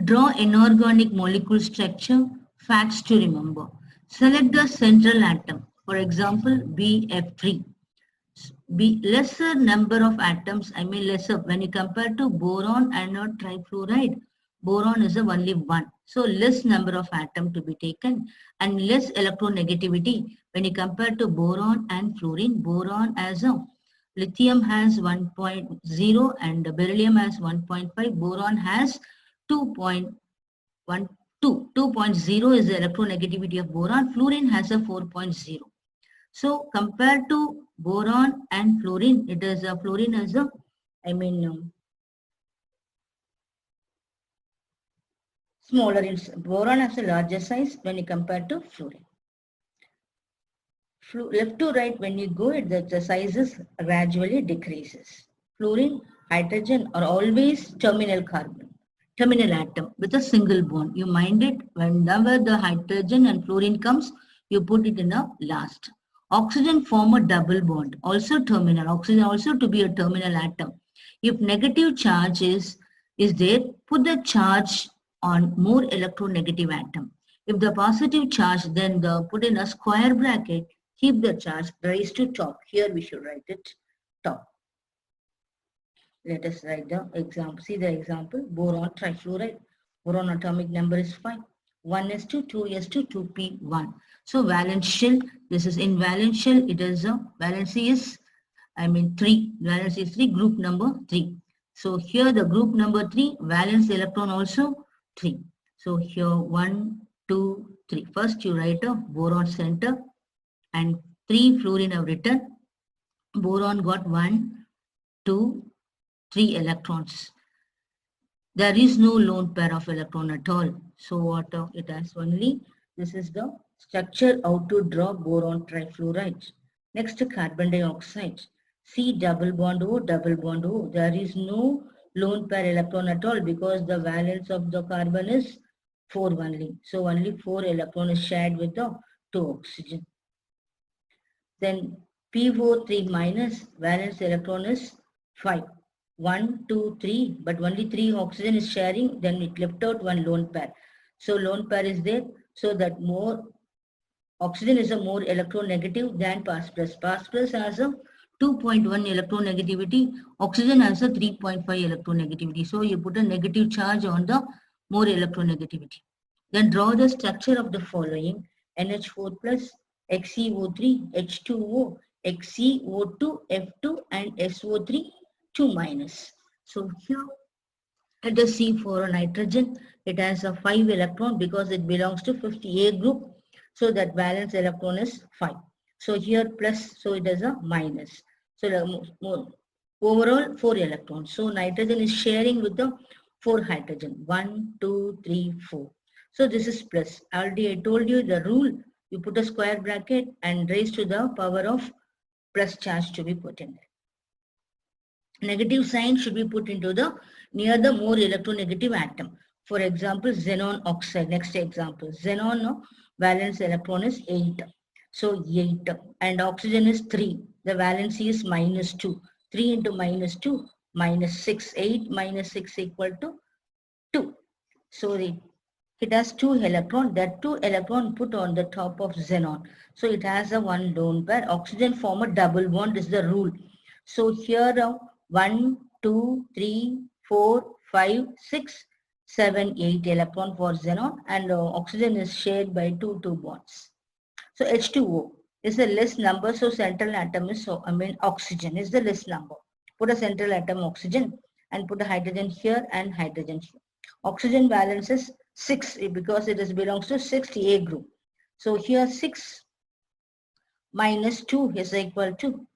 Draw inorganic molecule structure, facts to remember. Select the central atom, for example, BF3. Lesser number of atoms, I mean lesser, when you compare to boron and not trifluoride, boron is a only one. So less number of atom to be taken and less electronegativity when you compare to boron and fluorine. Boron as a lithium has 1.0 and beryllium has 1.5. Boron has 2.12. 2.0 is the electronegativity of boron. Fluorine has a 4.0. So compared to boron and fluorine, it is a fluorine as a, I mean, smaller. Boron has a larger size when you compare to fluorine. Left to right, when you go, the sizes gradually decreases. Fluorine, hydrogen are always terminal carbon, terminal atom with a single bond. You mind it, whenever the hydrogen and fluorine comes, you put it in a last. Oxygen form a double bond, also terminal. Oxygen also to be a terminal atom. If negative charge is there, put the charge on more electronegative atom. If the positive charge, then put in a square bracket, keep the charge raised to top. Here we should write it top. Let us write the example. See the example, boron trifluoride. Boron atomic number is 5. 1s2, 2s2, 2p1. So valence shell, this is in valence shell, it is a valency is, 3. Valence is 3, group number 3. So here the group number 3, valence electron also 3. So here 1, 2, 3. First you write a boron center and 3 fluorine have written. Boron got 1, 2, 3 electrons. There is no lone pair of electron at all. So what it has only, this is the structure how to draw boron trifluoride. Next, carbon dioxide. C double bond O, double bond O. There is no lone pair electron at all because the valence of the carbon is 4 only. So only 4 electron is shared with the 2 oxygen. Then PO3 minus, valence electron is 5. 1, 2, 3, but only 3 oxygen is sharing, then it left out 1 lone pair. So lone pair is there, so that more oxygen is a more electronegative than Pars plus. Pars plus has a 2.1 electronegativity, oxygen has a 3.5 electronegativity. So you put a negative charge on the more electronegativity. Then draw the structure of the following: NH4 plus, XeO3, H2O, XeO2, F2 and SO3, 2 minus. So here let us see for a nitrogen, it has a 5 electron because it belongs to 50A group. So that valence electron is 5. So here plus, so it is a minus. So overall 4 electrons. So nitrogen is sharing with the 4 hydrogen. 1, 2, 3, 4. So this is plus. Already I told you the rule. You put a square bracket and raise to the power of plus charge to be put in there. Negative sign should be put into the near the more electronegative atom. For example, xenon oxide. Next example, xenon valence electron is 8. So 8 and oxygen is 3. The valency is minus 2. 3 into minus 2 minus 6. 8 minus 6 equal to 2. So it has 2 electron. That 2 electron put on the top of xenon. So it has a 1 lone pair. Oxygen form a double bond is the rule. So here 1, 2, 3, 4, 5, 6, 7, 8 electron for xenon and oxygen is shared by 2 bonds. So H2O is the less number, so central atom is, oxygen is the less number. Put a central atom oxygen and put a hydrogen here and hydrogen here. Oxygen valence is 6 because it is belongs to 6A group. So here 6 minus 2 is equal to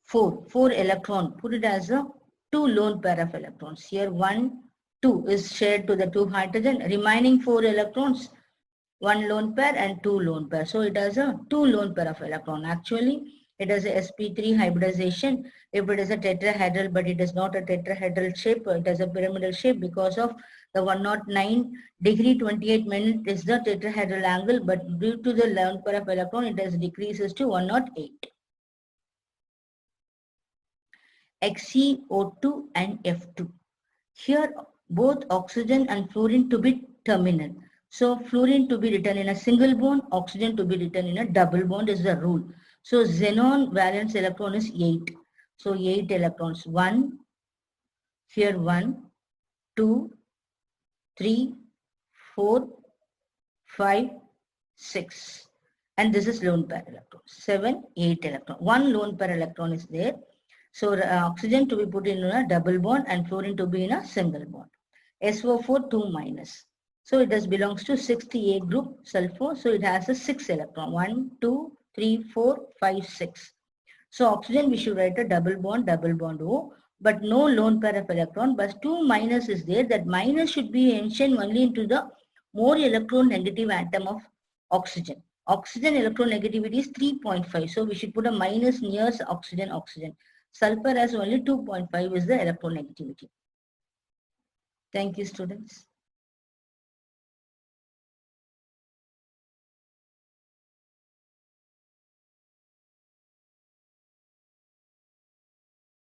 4. 4 electron. Put it as a 2 lone pair of electrons. Here 1, 2 is shared to the 2 hydrogen. Remaining 4 electrons, 1 lone pair and 2 lone pair. So it has a 2 lone pair of electron. Actually, it has a sp3 hybridization. If it is a tetrahedral, but it is not a tetrahedral shape, it has a pyramidal shape because of the 109 degree 28 minute is the tetrahedral angle, but due to the lone pair of electron, it has decreases to 108. XeO2 and F2. Here both oxygen and fluorine to be terminal. So fluorine to be written in a single bond, oxygen to be written in a double bond is the rule. So xenon valence electron is 8. So 8 electrons, 1, here 1, 2, 3, 4, 5, 6. And this is lone pair electron. 7, 8 electron. One lone pair electron is there. So oxygen to be put in a double bond and fluorine to be in a single bond. SO4 2 minus. So it does belongs to 6th A group sulfur. So it has a 6 electron. 1, 2, 3, 4, 5, 6. So oxygen we should write a double bond O, but no lone pair of electron, but 2 minus is there. That minus should be mentioned only into the more electronegative atom of oxygen. Oxygen electronegativity is 3.5. So we should put a minus near oxygen. Sulfur has only 2.5 is the electronegativity. Thank you, students.